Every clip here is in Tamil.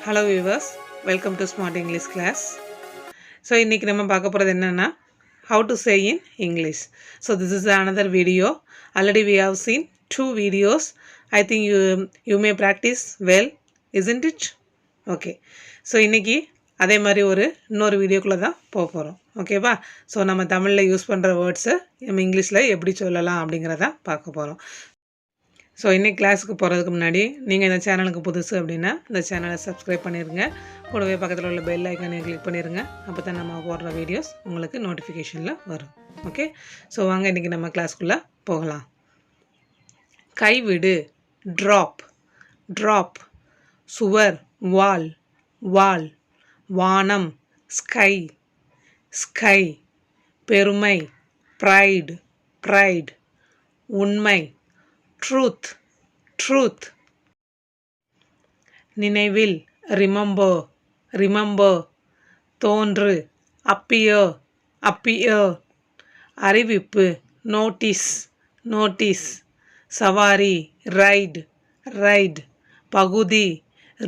Hello viewers, welcome to Smart English class. So இன்னைக்கு நம்ம பார்க்க போறது என்னன்னா how to say in English. So this is another video. Already we have seen two videos. I think you may practice well, isn't it? Okay. So இன்னைக்கு அதே மாதிரி இன்னொரு வீடியோக்குள்ள தான் போக போறோம். ஓகேவா? ஸோ நம்ம தமிழில் யூஸ் பண்ணுற வேர்ட்ஸை நம்ம இங்கிலீஷில் எப்படி சொல்லலாம் அப்படிங்கிறத பார்க்க போகிறோம். ஸோ இன்றைக்கி கிளாஸுக்கு போகிறதுக்கு முன்னாடி நீங்கள் இந்த சேனலுக்கு புதுசு அப்படின்னா இந்த சேனலை சப்ஸ்கிரைப் பண்ணிடுங்க. கூடவே பக்கத்தில் உள்ள பெல் ஐக்கானை கிளிக் பண்ணிடுங்க. அப்போ தான் நம்ம போடுற வீடியோஸ் உங்களுக்கு நோட்டிஃபிகேஷனில் வரும். ஓகே, ஸோ வாங்க இன்றைக்கி நம்ம கிளாஸ்க்குள்ளே போகலாம். கைவிடு, ட்ராப், ட்ராப். சுவர், வால், வால். வானம், ஸ்கை, ஸ்கை. பெருமை, ப்ரைடு, ப்ரைடு. உண்மை, truth, truth. நினைவில், remember, remember. தோன்று, appear, appear. அறிவிப்பு, notice, notice. சவாரி, ride, ride. பகுதி,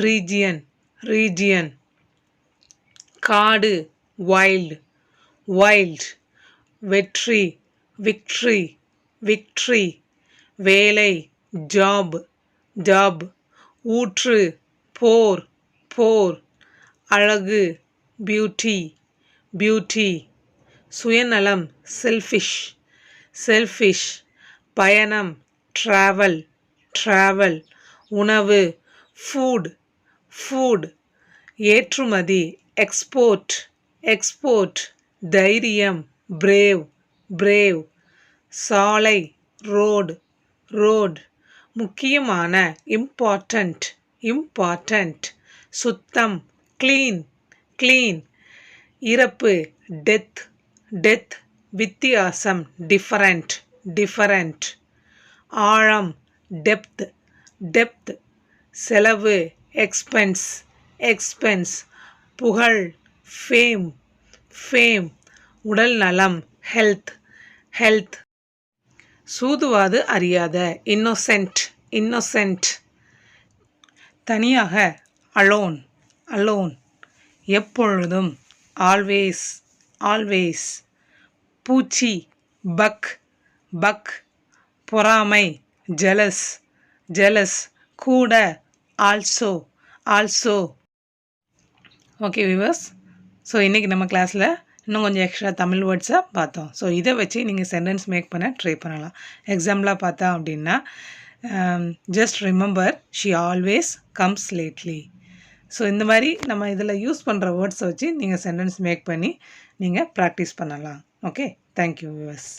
region, region. காடு, wild, wild. வெற்றி, victory, victory. வேலை, job, job. ஊற்று, போர், போர். அழகு, beauty, beauty. சுயநலம், selfish, selfish. பயணம், travel, travel. உணவு, food, food. ஏற்றுமதி, export, export. தைரியம், brave, brave. சாலை, road, road. முக்கியமான, important, important. சுத்தம், clean, clean. இறப்பு, death, death. வித்தியாசம், different, different. ஆழம், depth, depth. செலவு, expense, expense. புகழ், fame, fame. உடல் நலம், health, health. சூதுவாது அறியாத, innocent, innocent. தனியாக, alone, alone. எப்பொழுதும், always, always. பூச்சி, bug, bug. பொறாமை, jealous, jealous. கூட, also, also. Okay viewers, so இன்றைக்கி நம்ம கிளாஸில் இன்னும் கொஞ்சம் எக்ஸ்ட்ரா தமிழ் வேர்ட்ஸை பார்த்தோம். ஸோ இதை வச்சு நீங்கள் சென்டென்ஸ் மேக் பண்ண ட்ரை பண்ணலாம். எக்ஸாம்பிளாக பார்த்தா அப்படின்னா, just remember she always comes lately. So இந்த மாதிரி நம்ம இதில் யூஸ் பண்ணுற வேர்ட்ஸை வச்சு நீங்கள் சென்டென்ஸ் மேக் பண்ணி நீங்கள் ப்ராக்டிஸ் பண்ணலாம். Okay, thank you viewers.